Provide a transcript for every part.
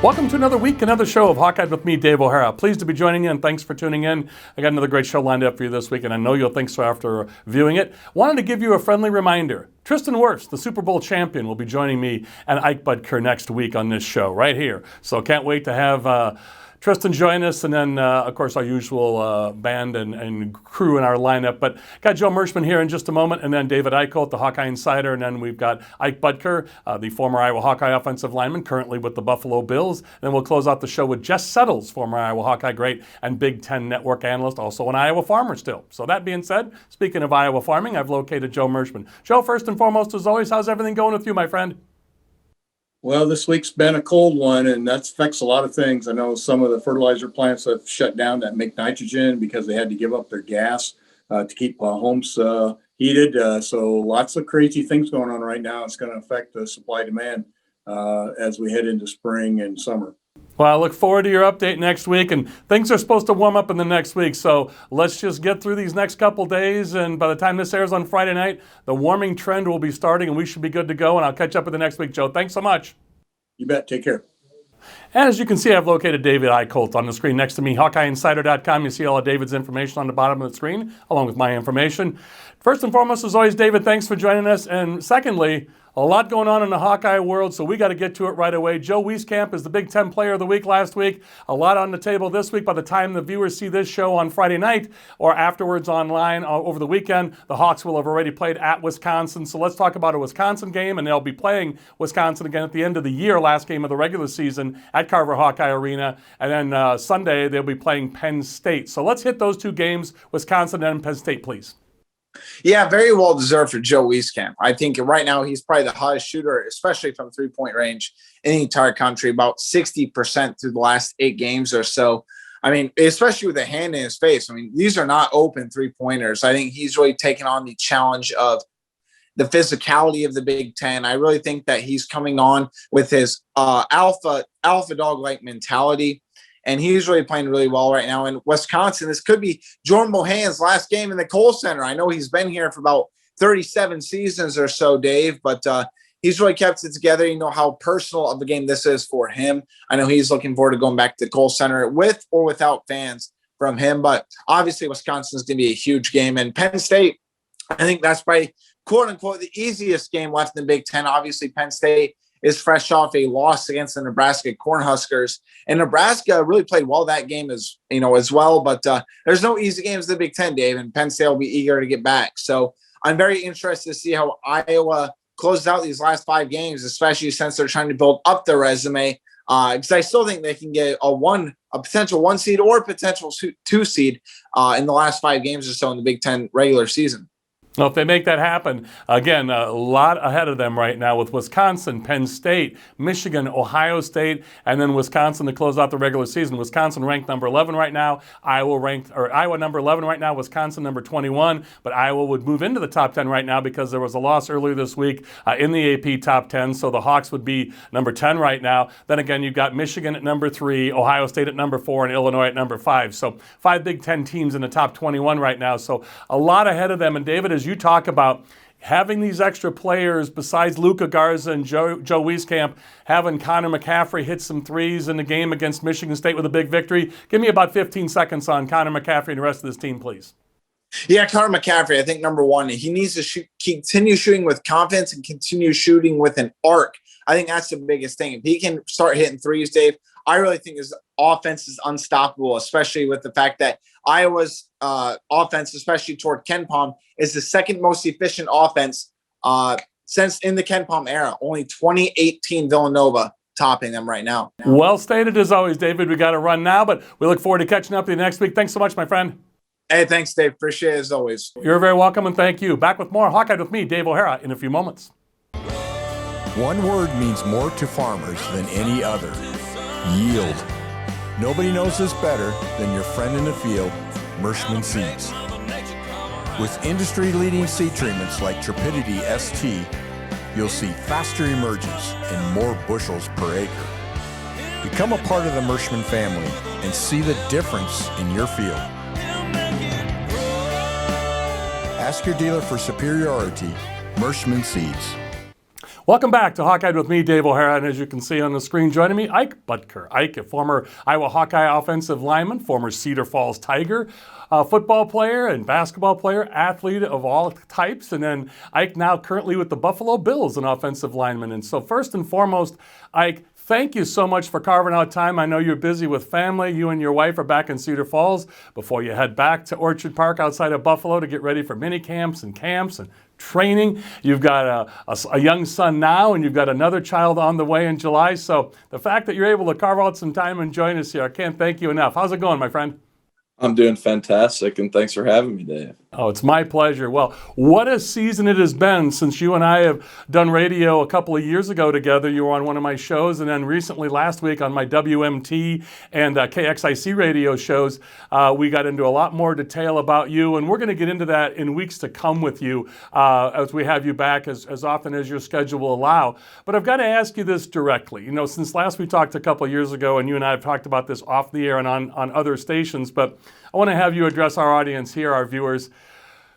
Welcome to another week, another show of Hawkeyed with me, Dave O'Hara. Pleased to be joining you, and thanks for tuning in. I got another great show lined up for you this week, and I know you'll think so after viewing it. Wanted to give you a friendly reminder. Tristan Wirfs, the Super Bowl champion, will be joining me and Ike Boettger next week on this show right here. So can't wait to have Tristan join us, and then, of course, our usual band and crew in our lineup. But got Joe Mershman here in just a moment, and then David Eichholt, the Hawkeye Insider, and then we've got Ike Boettger, the former Iowa Hawkeye Offensive Lineman, currently with the Buffalo Bills. And then we'll close out the show with Jess Settles, former Iowa Hawkeye great and Big Ten Network analyst, also an Iowa farmer still. So that being said, speaking of Iowa farming, I've located Joe Mershman. Joe, first and foremost, as always, how's everything going with you, my friend? Well, this week's been a cold one, and that affects a lot of things. I know some of the fertilizer plants have shut down that make nitrogen because they had to give up their gas to keep homes heated. So lots of crazy things going on right now. It's going to affect the supply demand as we head into spring and summer. Well, I look forward to your update next week, and things are supposed to warm up in the next week, so let's just get through these next couple days, and by the time this airs on Friday night, the warming trend will be starting, and we should be good to go, and I'll catch up with you next week, Joe. Thanks so much. You bet. Take care. And as you can see, I've located David Eichholt on the screen next to me, HawkeyeInsider.com. You see all of David's information on the bottom of the screen, along with my information. First and foremost, as always, David, thanks for joining us, and secondly, a lot going on in the Hawkeye world, so we got to get to it right away. Joe Wieskamp is the Big Ten Player of the Week last week. A lot on the table this week. By the time the viewers see this show on Friday night or afterwards online over the weekend, the Hawks will have already played at Wisconsin. So let's talk about a Wisconsin game, and they'll be playing Wisconsin again at the end of the year, last game of the regular season at Carver Hawkeye Arena. And then Sunday, they'll be playing Penn State. So let's hit those two games, Wisconsin and Penn State, please. Yeah, very well deserved for Joe Wieskamp. I think right now he's probably the hottest shooter, especially from three-point range in the entire country, about 60% through the last 8 games or so. I mean, especially with a hand in his face. I mean, these are not open three-pointers. I think he's really taken on the challenge of the physicality of the Big Ten. I really think that he's coming on with his alpha dog-like mentality. And he's really playing really well right now. In Wisconsin, this could be Jordan Bohannon's last game in the Kohl Center. I know he's been here for about 37 seasons or so, Dave, but he's really kept it together. You know how personal of a game this is for him. I know he's looking forward to going back to Kohl Center with or without fans from him. But obviously, Wisconsin's going to be a huge game. And Penn State, I think that's probably, quote unquote, the easiest game left in the Big Ten. Obviously, Penn State is fresh off a loss against the Nebraska Cornhuskers. And Nebraska really played well that game as well. But there's no easy games in the Big Ten, Dave, and Penn State will be eager to get back. So I'm very interested to see how Iowa closes out these last 5 games, especially since they're trying to build up their resume. Because I still think they can get a potential 1 seed or potential 2 seed in the last 5 games or so in the Big Ten regular season. Well, if they make that happen, again, a lot ahead of them right now with Wisconsin, Penn State, Michigan, Ohio State, and then Wisconsin to close out the regular season. Wisconsin ranked number 11 right now. Iowa number 11 right now. Wisconsin number 21. But Iowa would move into the top 10 right now because there was a loss earlier this week in the AP top 10. So the Hawks would be number 10 right now. Then again, you've got Michigan at number 3, Ohio State at number 4, and Illinois at number 5. So 5 Big Ten teams in the top 21 right now. So a lot ahead of them. And David, as you talk about having these extra players besides Luka Garza and Joe Wieskamp, having Connor McCaffrey hit some threes in the game against Michigan State with a big victory. Give me about 15 seconds on Connor McCaffrey and the rest of this team, please. Yeah, Connor McCaffrey, I think number 1, he needs to continue shooting with confidence and continue shooting with an arc. I think that's the biggest thing. If he can start hitting threes, Dave, I really think his offense is unstoppable, especially with the fact that Iowa's offense, especially toward KenPom, is the second most efficient offense since in the KenPom era. Only 2018 Villanova topping them right now. Well stated as always, David. We got to run now, but we look forward to catching up with you next week. Thanks so much, my friend. Hey, thanks, Dave. Appreciate it as always. You're very welcome, and thank you. Back with more Hawkeye with me, Dave O'Hara, in a few moments. One word means more to farmers than any other: yield. Nobody knows this better than your friend in the field, Mershman Seeds. With industry-leading seed treatments like Tripidity ST, you'll see faster emergence and more bushels per acre. Become a part of the Mershman family and see the difference in your field. Ask your dealer for superiority, Mershman Seeds. Welcome back to Hawkeyed with me, Dave O'Hara, and as you can see on the screen, joining me, Ike Boettger. Ike, a former Iowa Hawkeye offensive lineman, former Cedar Falls Tiger, football player and basketball player, athlete of all types, and then Ike now currently with the Buffalo Bills, an offensive lineman. And so first and foremost, Ike, thank you so much for carving out time. I know you're busy with family. You and your wife are back in Cedar Falls before you head back to Orchard Park outside of Buffalo to get ready for mini camps and training. You've got a young son now, and you've got another child on the way in July. So the fact that you're able to carve out some time and join us here, I can't thank you enough. How's it going, my friend? I'm doing fantastic, and thanks for having me, Dave. Oh, it's my pleasure. Well, what a season it has been since you and I have done radio a couple of years ago together. You were on one of my shows, and then recently last week on my WMT and KXIC radio shows, we got into a lot more detail about you, and we're going to get into that in weeks to come with you as we have you back as often as your schedule will allow. But I've got to ask you this directly. You know, since last we talked a couple of years ago, and you and I have talked about this off the air and on other stations, but I want to have you address our audience here, our viewers.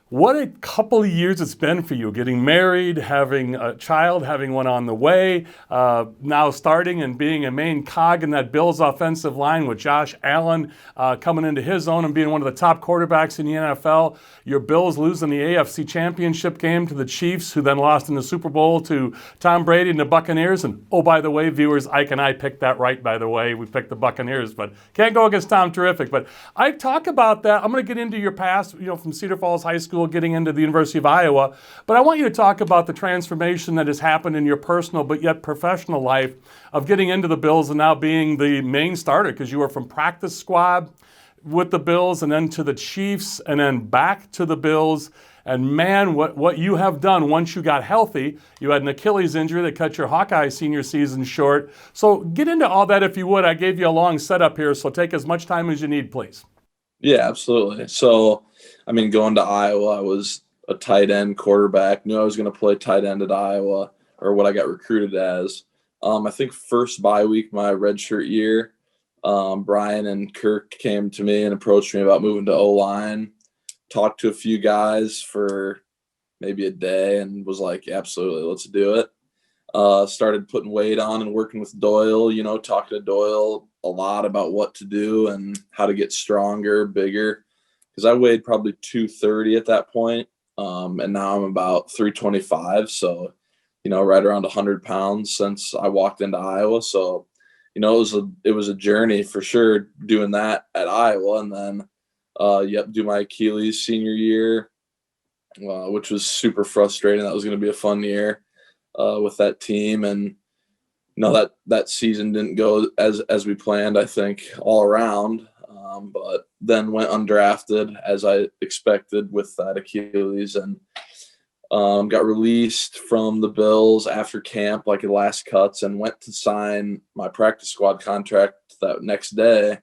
What a couple of years it's been for you, getting married, having a child, having one on the way, now starting and being a main cog in that Bills offensive line with Josh Allen coming into his own and being one of the top quarterbacks in the NFL. Your Bills losing the AFC Championship game to the Chiefs, who then lost in the Super Bowl to Tom Brady and the Buccaneers. And oh, by the way, viewers, Ike and I picked that right, by the way. We picked the Buccaneers, but can't go against Tom Terrific. But I talk about that. I'm going to get into your past, you know, from Cedar Falls High School, getting into the University of Iowa. But I want you to talk about the transformation that has happened in your personal but yet professional life of getting into the Bills and now being the main starter, because you were from practice squad with the Bills and then to the Chiefs and then back to the Bills. And man, what you have done once you got healthy. You had an Achilles injury that cut your Hawkeye senior season short. So get into all that if you would. I gave you a long setup here, so take as much time as you need, please. Yeah, absolutely. So, I mean, going to Iowa, I was a tight end quarterback. Knew I was going to play tight end at Iowa, or what I got recruited as. I think first bye week, my redshirt year, Brian and Kirk came to me and approached me about moving to O-line. Talked to a few guys for maybe a day and was like, absolutely, let's do it. Started putting weight on and working with Doyle, you know, talking to Doyle a lot about what to do and how to get stronger, bigger. Because I weighed probably 230 at that point, and now I'm about 325. So, you know, right around 100 pounds since I walked into Iowa. So, you know, it was a journey for sure doing that at Iowa. And then, do my Achilles senior year, which was super frustrating. That was going to be a fun year with that team. And, you know, that season didn't go as we planned, I think, all around. But then went undrafted as I expected with that Achilles, and got released from the Bills after camp, like in last cuts, and went to sign my practice squad contract that next day.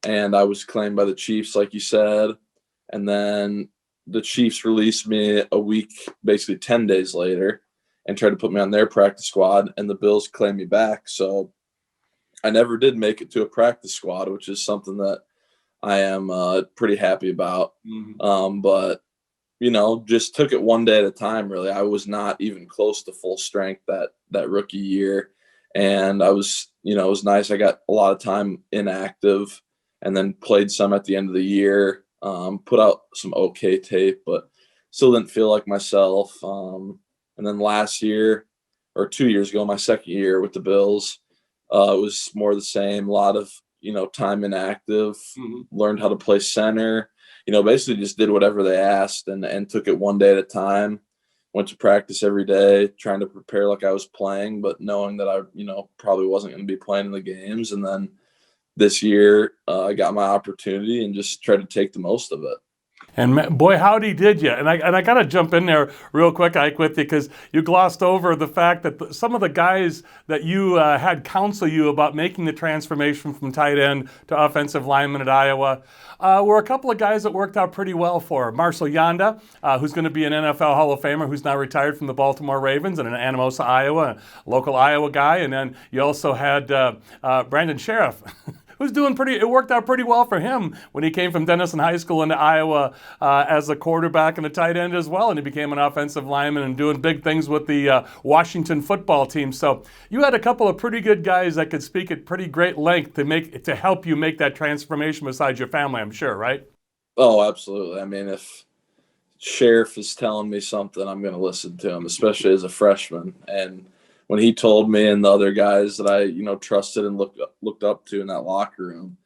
And I was claimed by the Chiefs, like you said. And then the Chiefs released me a week, basically 10 days later, and tried to put me on their practice squad, and the Bills claimed me back. So I never did make it to a practice squad, which is something that I am pretty happy about. Mm-hmm. But, you know, just took it one day at a time, really. I was not even close to full strength that rookie year. And I was, you know, it was nice. I got a lot of time inactive and then played some at the end of the year, put out some okay tape, but still didn't feel like myself. And then last year, or 2 years ago, my second year with the Bills, it was more the same. A lot of, you know, time inactive, learned how to play center, you know, basically just did whatever they asked and took it one day at a time. Went to practice every day, trying to prepare like I was playing, but knowing that I, you know, probably wasn't going to be playing in the games. And then this year, I got my opportunity and just tried to take the most of it. And boy, howdy did you. And I got to jump in there real quick, Ike, with you, because you glossed over the fact that some of the guys that you had counsel you about making the transformation from tight end to offensive lineman at Iowa were a couple of guys that worked out pretty well for Marcel Yanda, who's going to be an NFL Hall of Famer, who's now retired from the Baltimore Ravens and in Anamosa, Iowa, a local Iowa guy. And then you also had Brandon Sheriff, who's doing it worked out pretty well for him when he came from Denison High School into Iowa as a quarterback and a tight end as well, and he became an offensive lineman and doing big things with the Washington football team. So you had a couple of pretty good guys that could speak at pretty great length to help you make that transformation besides your family, I'm sure, right? Oh, absolutely. I mean, if Sheriff is telling me something, I'm going to listen to him, especially as a freshman. And when he told me and the other guys that I, trusted and looked up to in that locker room,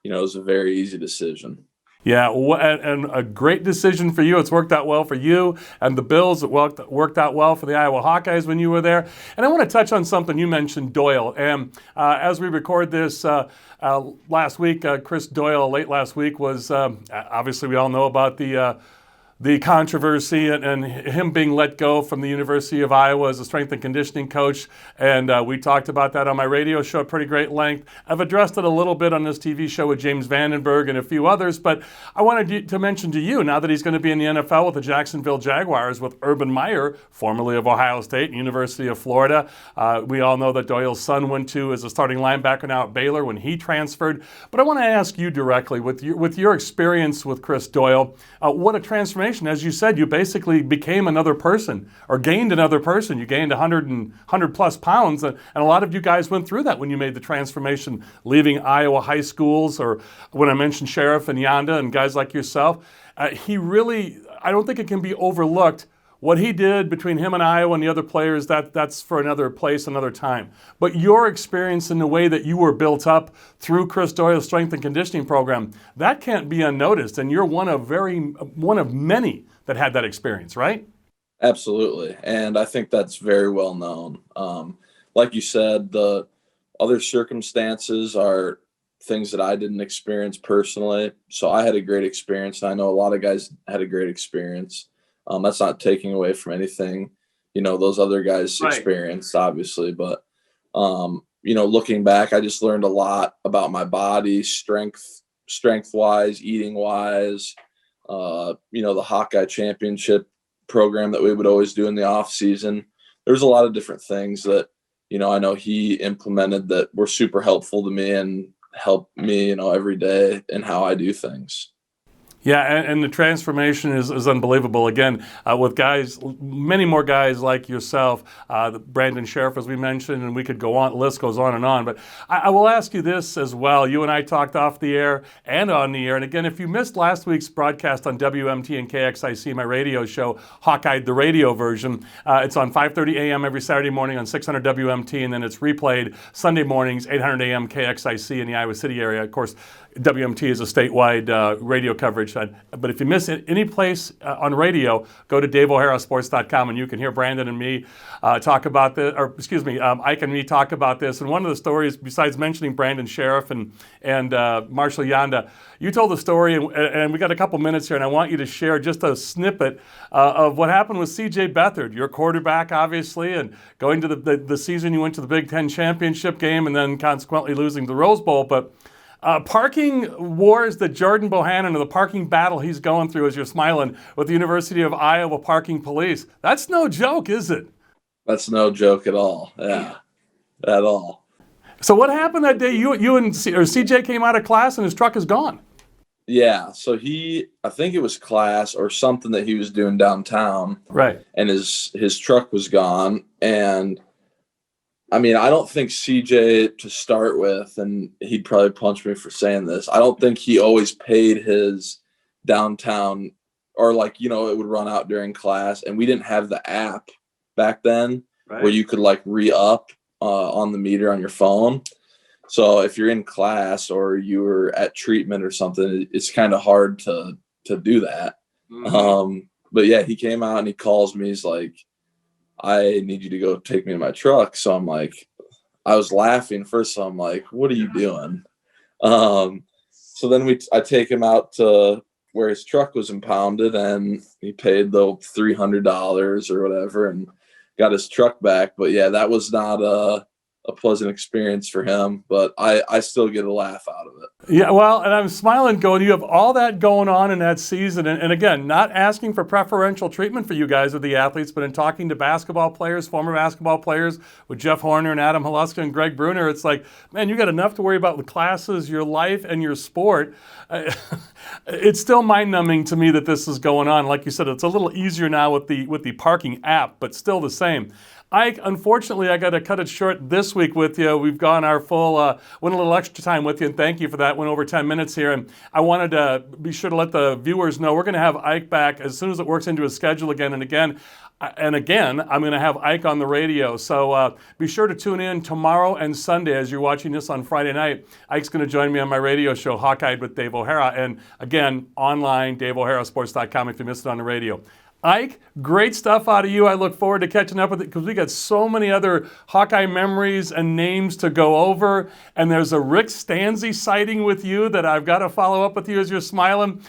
it was a very easy decision. Yeah, and a great decision for you. It's worked out well for you and the Bills. It worked out well for the Iowa Hawkeyes when you were there. And I want to touch on something you mentioned, Doyle. And as we record this last week, Chris Doyle, late last week, was obviously we all know about the controversy and him being let go from the University of Iowa as a strength and conditioning coach. And we talked about that on my radio show at pretty great length. I've addressed it a little bit on this TV show with James Vandenberg and a few others, but I wanted to mention to you, now that he's going to be in the NFL with the Jacksonville Jaguars with Urban Meyer, formerly of Ohio State and University of Florida. We all know that Doyle's son went to as a starting linebacker now at Baylor when he transferred. But I want to ask you directly, with your experience with Chris Doyle, what a transformation. As you said, you basically became another person or gained another person. You gained 100 plus pounds. And a lot of you guys went through that when you made the transformation, leaving Iowa high schools, or when I mentioned Sheriff and Yanda and guys like yourself. He really, I don't think it can be overlooked. What he did between him and Iowa and the other players, that's for another place, another time. But your experience in the way that you were built up through Chris Doyle's strength and conditioning program, that can't be unnoticed. And you're one of many that had that experience, right? Absolutely. And I think that's very well known. Like you said, the other circumstances are things that I didn't experience personally. So I had a great experience. And I know a lot of guys had a great experience. That's not taking away from anything, those other guys experienced, obviously. But, looking back, I just learned a lot about my body, strength-wise, eating-wise, the Hawkeye championship program that we would always do in the off season. There's a lot of different things that, I know he implemented that were super helpful to me and help me, every day in how I do things. Yeah, and the transformation is unbelievable. Again, with guys, many more guys like yourself, Brandon Sheriff, as we mentioned, and we could go on, the list goes on and on. But I will ask you this as well. You and I talked off the air and on the air. And again, if you missed last week's broadcast on WMT and KXIC, my radio show, Hawkeyed, the radio version, it's on 5:30 a.m. every Saturday morning on 600 WMT, and then it's replayed Sunday mornings, 800 a.m. KXIC in the Iowa City area. Of course, WMT is a statewide radio coverage. But if you miss it any place on radio, go to DaveO'HaraSports.com and you can hear Brandon and me talk about this, or excuse me, Ike and me talk about this. And one of the stories, besides mentioning Brandon Sheriff and Marshall Yanda, you told the story, and we got a couple minutes here, and I want you to share just a snippet of what happened with C.J. Beathard, your quarterback, obviously, and going to the season you went to the Big Ten championship game and then consequently losing the Rose Bowl. But parking wars that Jordan Bohannon, or the parking battle he's going through as you're smiling with the University of Iowa parking police. That's no joke, is it? That's no joke at all. Yeah, at all. So what happened that day? You and CJ came out of class and his truck is gone. Yeah, so I think it was class or something that he was doing downtown. Right. And his truck was gone. And I mean, I don't think CJ, to start with, and he'd probably punch me for saying this, I don't think he always paid his downtown, or it would run out during class. And we didn't have the app back then where you could re-up on the meter on your phone. So if you're in class or you were at treatment or something, it's kind of hard to do that. Mm-hmm. But yeah, he came out and he calls me. He's like, I need you to go take me to my truck. So I'm like, I was laughing first. So I'm like, what are you doing? So then I take him out to where his truck was impounded, and he paid the $300 or whatever and got his truck back. But yeah, that was not a pleasant experience for him, but I still get a laugh out of it. Yeah, well, and I'm smiling going, you have all that going on in that season. And again, not asking for preferential treatment for you guys or the athletes, but in talking to basketball players, former basketball players with Jeff Horner and Adam Haluska and Greg Bruner, it's like, man, you got enough to worry about with classes, your life, and your sport. It's still mind-numbing to me that this is going on. Like you said, it's a little easier now with the parking app, but still the same. Ike, unfortunately, I got to cut it short this week with you. We've gone our full, went a little extra time with you, and thank you for that. Went over 10 minutes here, and I wanted to be sure to let the viewers know we're going to have Ike back as soon as it works into his schedule again. And again, I'm going to have Ike on the radio. So be sure to tune in tomorrow and Sunday as you're watching this on Friday night. Ike's going to join me on my radio show, Hawkeyed with Dave O'Hara. And again, online, DaveO'HaraSports.com if you missed it on the radio. Ike, great stuff out of you. I look forward to catching up with it because we got so many other Hawkeye memories and names to go over. And there's a Rick Stanzi sighting with you that I've got to follow up with you as you're smiling.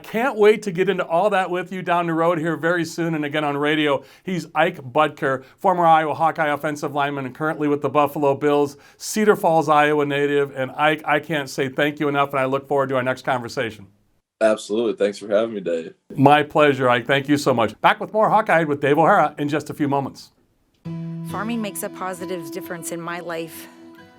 Can't wait to get into all that with you down the road here very soon. And again on radio, he's Ike Boettger, former Iowa Hawkeye offensive lineman and currently with the Buffalo Bills, Cedar Falls, Iowa native. And Ike, I can't say thank you enough, and I look forward to our next conversation. Absolutely. Thanks for having me, Dave. My pleasure, Ike. Thank you so much. Back with more Hawkeye with Dave O'Hara in just a few moments. Farming makes a positive difference in my life.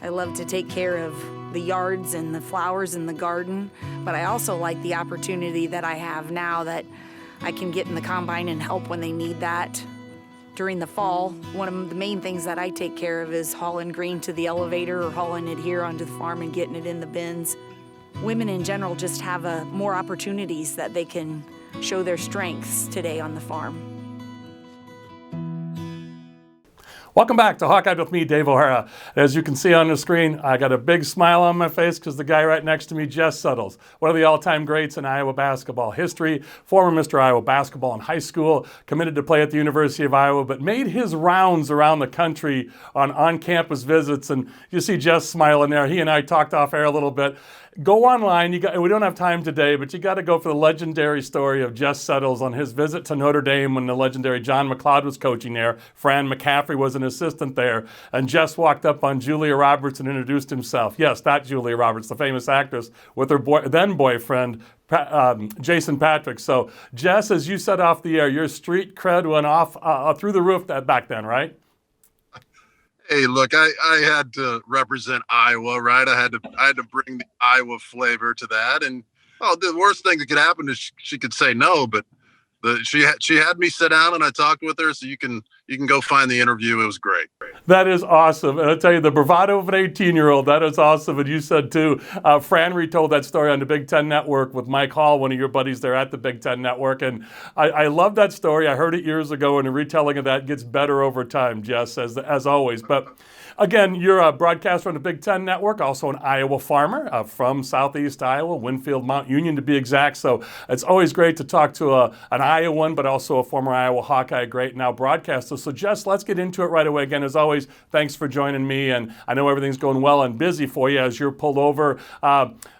I love to take care of the yards and the flowers in the garden, but I also like the opportunity that I have now that I can get in the combine and help when they need that. During the fall, one of the main things that I take care of is hauling grain to the elevator or hauling it here onto the farm and getting it in the bins. Women in general just have more opportunities that they can show their strengths today on the farm. Welcome back to Hawkeye with me, Dave O'Hara. As you can see on the screen, I got a big smile on my face because the guy right next to me, Jess Settles, one of the all-time greats in Iowa basketball history, former Mr. Iowa basketball in high school, committed to play at the University of Iowa, but made his rounds around the country on-campus visits. And you see Jess smiling there. He and I talked off air a little bit. Go online. We don't have time today, but you got to go for the legendary story of Jess Settles on his visit to Notre Dame when the legendary John McLeod was coaching there. Fran McCaffrey was an assistant there, and Jess walked up on Julia Roberts and introduced himself. Yes, that Julia Roberts, the famous actress, with her then boyfriend, Jason Patrick. So, Jess, as you said off the air, your street cred went off through the roof back then, right? Hey, look, I had to represent Iowa, right? I had to bring the Iowa flavor to that. And the worst thing that could happen is she could say no, but she had me sit down and I talked with her. So you can go find the interview. It was great. That is awesome. And I'll tell you, the bravado of an 18-year-old, that is awesome. And you said too, Fran retold that story on the Big Ten Network with Mike Hall, one of your buddies there at the Big Ten Network. And I love that story. I heard it years ago, and the retelling of that gets better over time, Jess, as always. But again, you're a broadcaster on the Big Ten Network, also an Iowa farmer from Southeast Iowa, Winfield, Mount Union to be exact. So it's always great to talk to an Iowan, but also a former Iowa Hawkeye great, now broadcaster. So Jess, let's get into it right away. Again, as always, thanks for joining me. And I know everything's going well and busy for you as you're pulled over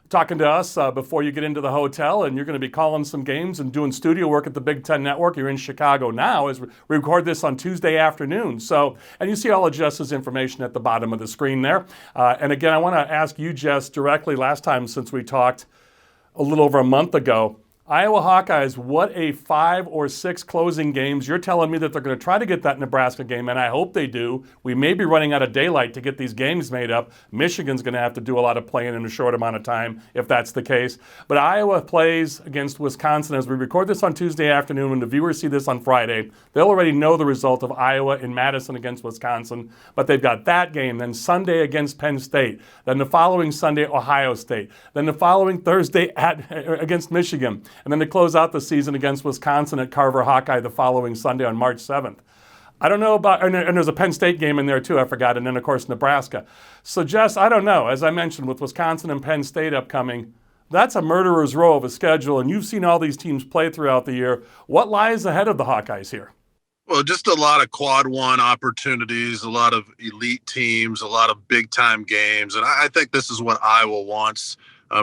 talking to us before you get into the hotel, and you're going to be calling some games and doing studio work at the Big Ten Network. You're in Chicago now as we record this on Tuesday afternoon. So, and you see all of Jess's information at the bottom of the screen there. And again, I want to ask you, Jess, directly last time since we talked a little over a month ago, Iowa Hawkeyes, what a 5 or 6 closing games. You're telling me that they're going to try to get that Nebraska game, and I hope they do. We may be running out of daylight to get these games made up. Michigan's going to have to do a lot of playing in a short amount of time, if that's the case. But Iowa plays against Wisconsin as we record this on Tuesday afternoon. When the viewers see this on Friday, they'll already know the result of Iowa in Madison against Wisconsin. But they've got that game, then Sunday against Penn State, then the following Sunday, Ohio State, then the following Thursday against Michigan. And then to close out the season against Wisconsin at Carver Hawkeye the following Sunday on March 7th. I don't know about, and there's a Penn State game in there too, I forgot, and then of course Nebraska. So Jess, I don't know, as I mentioned with Wisconsin and Penn State upcoming, that's a murderer's row of a schedule, and you've seen all these teams play throughout the year. What lies ahead of the Hawkeyes here? Well, just a lot of quad one opportunities, a lot of elite teams, a lot of big time games. And I think this is what Iowa wants.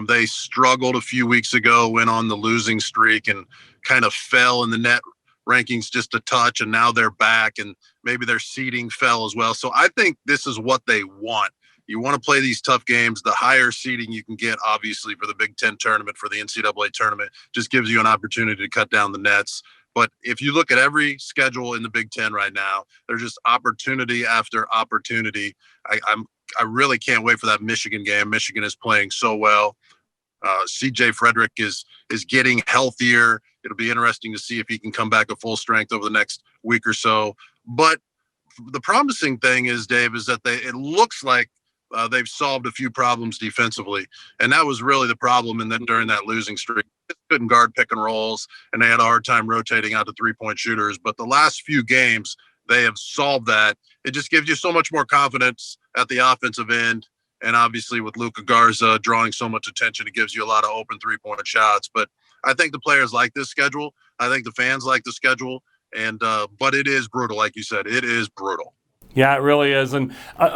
They struggled a few weeks ago, went on the losing streak and kind of fell in the net rankings just a touch, and now they're back, and maybe their seeding fell as well. So I think this is what they want. You want to play these tough games. The higher seeding you can get, obviously, for the Big Ten tournament, for the NCAA tournament, just gives you an opportunity to cut down the nets. But if you look at every schedule in the Big Ten right now, there's just opportunity after opportunity. I really can't wait for that Michigan game. Michigan is playing so well. CJ Frederick is getting healthier. It'll be interesting to see if he can come back at full strength over the next week or so. But the promising thing is, Dave, is that it looks like they've solved a few problems defensively, and that was really the problem. And then during that losing streak, they couldn't guard pick and rolls, and they had a hard time rotating out to 3-point shooters. But the last few games, they have solved that. It just gives you so much more confidence at the offensive end. And obviously with Luka Garza drawing so much attention, it gives you a lot of open 3-point shots. But I think the players like this schedule. I think the fans like the schedule. And but it is brutal, like you said. It is brutal. Yeah, it really is. And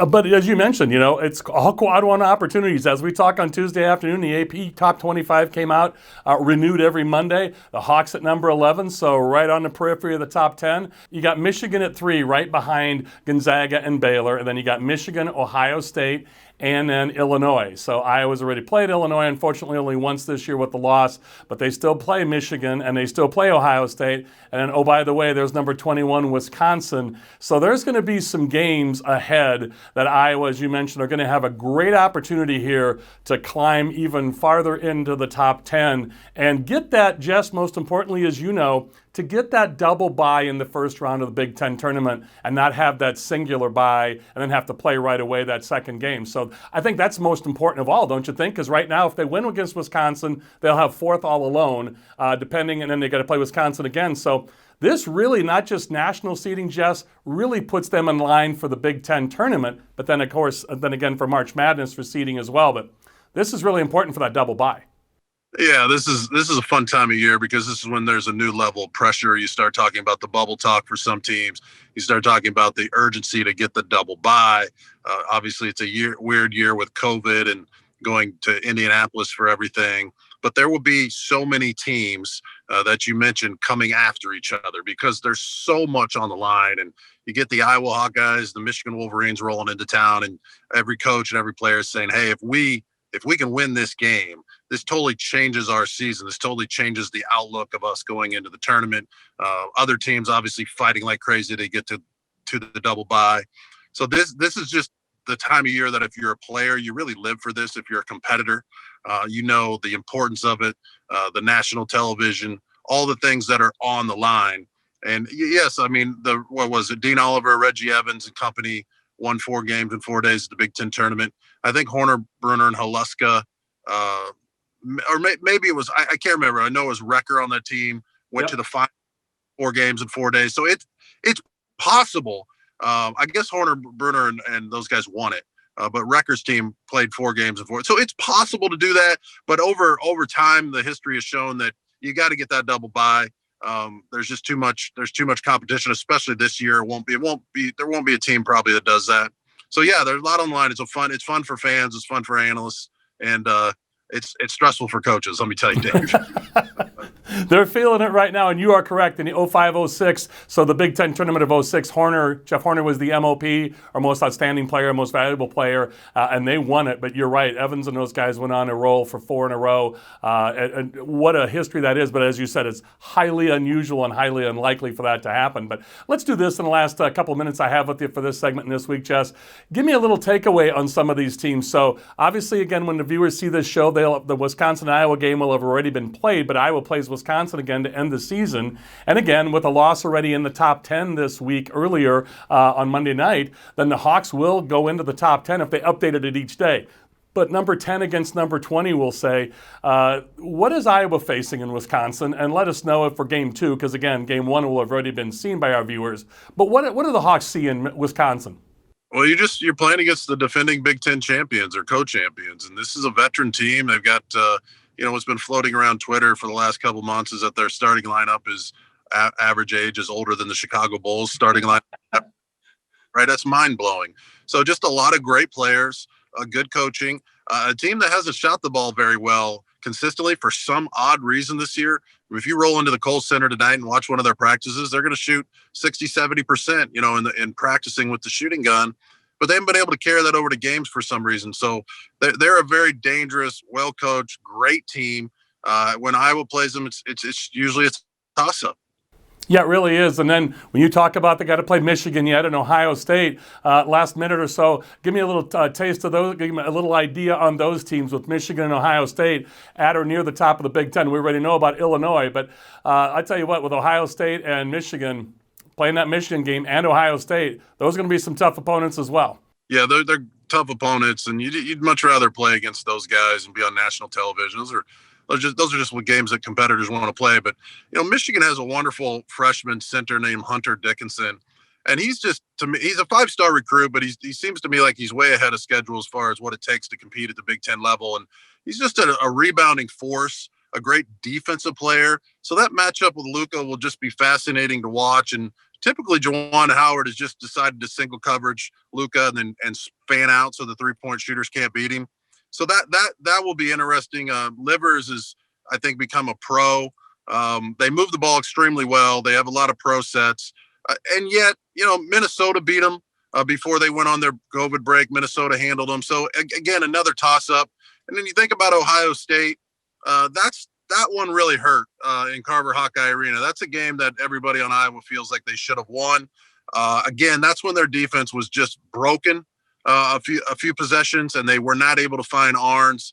but as you mentioned, it's all quad one opportunities. As we talk on Tuesday afternoon, the AP Top 25 came out, renewed every Monday. The Hawks at number 11, so right on the periphery of the top 10. You got Michigan at 3, right behind Gonzaga and Baylor. And then you got Michigan, Ohio State, and then Illinois. So Iowa's already played Illinois, unfortunately only once this year with the loss, but they still play Michigan and they still play Ohio State. And then, oh, by the way, there's number 21, Wisconsin. So there's going to be some games ahead that Iowa, as you mentioned, are going to have a great opportunity here to climb even farther into the top 10 and get that, Jess, most importantly, as you know, to get that double bye in the first round of the Big Ten tournament and not have that singular bye and then have to play right away that second game. So I think that's most important of all, don't you think? Because right now, if they win against Wisconsin, they'll have fourth all alone, depending, and then they got to play Wisconsin again. So this really, not just national seeding, Jess, really puts them in line for the Big Ten tournament, but then, of course, then again for March Madness for seeding as well. But this is really important for that double bye. Yeah, this is a fun time of year because this is when there's a new level of pressure. You start talking about the bubble talk for some teams. You start talking about the urgency to get the double bye. Obviously, it's a weird year with COVID and going to Indianapolis for everything. But there will be so many teams that you mentioned coming after each other because there's so much on the line. And you get the Iowa Hawkeyes, the Michigan Wolverines rolling into town, and every coach and every player is saying, hey, if we can win this game, this totally changes our season. This totally changes the outlook of us going into the tournament. Other teams obviously fighting like crazy to get to the double bye. So this is just the time of year that if you're a player, you really live for this. If you're a competitor, you know the importance of it, the national television, all the things that are on the line. And yes, I mean, what was it? Dean Oliver, Reggie Evans and company won 4 games in 4 days at the Big Ten tournament. I think Horner, Brunner, and Holuska, or maybe it was, I can't remember. I know it was Recker on that team, went to the final 4 games in 4 days. So it's possible. I guess Horner, Brunner, and those guys won it. But Recker's team played 4 games in 4. So it's possible to do that. But over time, the history has shown that you got to get that double bye. There's just too much competition, especially this year. There won't be a team probably that does that. So yeah, there's a lot on the line. It's fun for fans. It's fun for analysts. And, it's stressful for coaches, let me tell you, Dave. They're feeling it right now, and you are correct. In the 05-06, so the Big Ten tournament of 06, Jeff Horner was the MOP, or most outstanding player, most valuable player, and they won it. But you're right, Evans and those guys went on a roll for 4 in a row. And what a history that is. But as you said, it's highly unusual and highly unlikely for that to happen. But let's do this in the last couple of minutes I have with you for this segment this week, Jess. Give me a little takeaway on some of these teams. So obviously, again, when the viewers see this show, the Wisconsin-Iowa game will have already been played, but Iowa plays Wisconsin again to end the season. And again, with a loss already in the top 10 this week earlier on Monday night, then the Hawks will go into the top 10 if they updated it each day. But number 10 against number 20, we'll say. What is Iowa facing in Wisconsin? And let us know if for game 2, because again, game 1 will have already been seen by our viewers. But what do the Hawks see in Wisconsin? Well, you're playing against the defending Big Ten champions or co-champions, and this is a veteran team. They've got, what's been floating around Twitter for the last couple months is that their starting lineup is average age is older than the Chicago Bulls starting lineup. Right, that's mind blowing. So just a lot of great players, good coaching, a team that hasn't shot the ball very well consistently for some odd reason this year. If you roll into the Kohl Center tonight and watch one of their practices, they're going to shoot 60, 70%, in practicing with the shooting gun, but they haven't been able to carry that over to games for some reason. So they're a very dangerous, well-coached, great team. When Iowa plays them, it's usually a toss-up. Yeah, it really is. And then when you talk about they got to play Michigan yet and Ohio State, last minute or so, give me a little taste of those, give me a little idea on those teams with Michigan and Ohio State at or near the top of the Big Ten. We already know about Illinois, but I tell you what, with Ohio State and Michigan, playing that Michigan game and Ohio State, those are going to be some tough opponents as well. Yeah, they're tough opponents, and you'd much rather play against those guys and be on national television. Those are just games that competitors want to play. But, Michigan has a wonderful freshman center named Hunter Dickinson. And he's just, to me, he's a 5-star recruit, but he seems to me like he's way ahead of schedule as far as what it takes to compete at the Big Ten level. And he's just a rebounding force, a great defensive player. So that matchup with Luka will just be fascinating to watch. And typically Juwan Howard has just decided to single coverage Luka and fan out so the 3-point shooters can't beat him. So that will be interesting. Livers is, I think, become a pro. They move the ball extremely well. They have a lot of pro sets. And yet, Minnesota beat them before they went on their COVID break. Minnesota handled them. So, again, another toss-up. And then you think about Ohio State. That one really hurt in Carver Hawkeye Arena. That's a game that everybody on Iowa feels like they should have won. Again, that's when their defense was just broken. A few possessions, and they were not able to find Arns.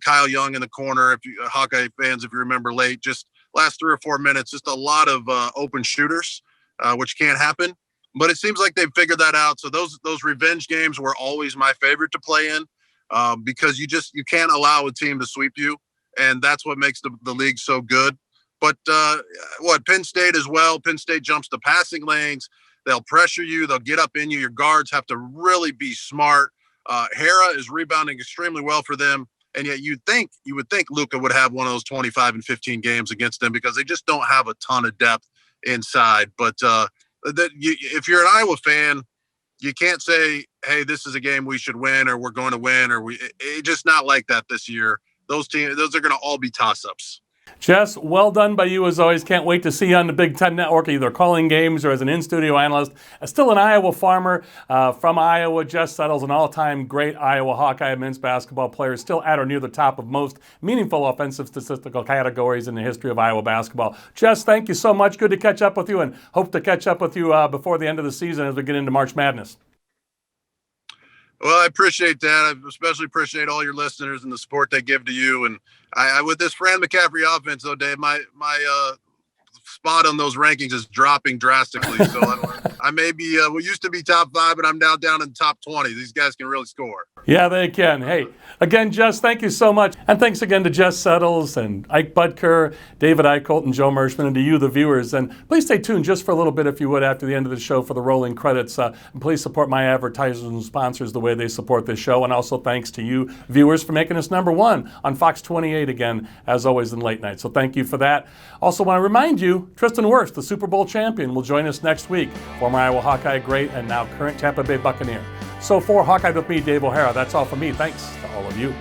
Kyle Young in the corner, Hawkeye fans, if you remember late, just last 3 or 4 minutes, just a lot of open shooters, which can't happen. But it seems like they've figured that out. So those revenge games were always my favorite to play in because you can't allow a team to sweep you, and that's what makes the league so good. But Penn State as well. Penn State jumps the passing lanes. They'll pressure you. They'll get up in you. Your guards have to really be smart. Hera is rebounding extremely well for them. And yet you would think Luka would have one of those 25 and 15 games against them because they just don't have a ton of depth inside. But if you're an Iowa fan, you can't say, hey, this is a game we should win or we're going to win. It's just not like that this year. Those are going to all be toss-ups. Jess, well done by you as always. Can't wait to see you on the Big Ten Network, either calling games or as an in-studio analyst. Still an Iowa farmer from Iowa. Jess Settles, an all-time great Iowa Hawkeye men's basketball player, still at or near the top of most meaningful offensive statistical categories in the history of Iowa basketball. Jess, thank you so much. Good to catch up with you, and hope to catch up with you before the end of the season as we get into March Madness. Well, I appreciate that. I especially appreciate all your listeners and the support they give to you. And I with this Fran McCaffrey offense, though, Dave, my spot on those rankings is dropping drastically. So I may be, we used to be top 5, but I'm now down in the top 20. These guys can really score. Yeah, they can. Hey, again, Jess, thank you so much. And thanks again to Jess Settles and Ike Boettger, David Eicholt, and Joe Mershman, and to you, the viewers. And please stay tuned just for a little bit, if you would, after the end of the show for the rolling credits. And please support my advertisers and sponsors the way they support this show. And also thanks to you, viewers, for making us number 1 on Fox 28 again, as always, in late night. So thank you for that. Also want to remind you, Tristan Wirfs, the Super Bowl champion, will join us next week. Former Iowa Hawkeye great and now current Tampa Bay Buccaneer. So for Hawkeye with me, Dave O'Hara, that's all from me. Thanks to all of you.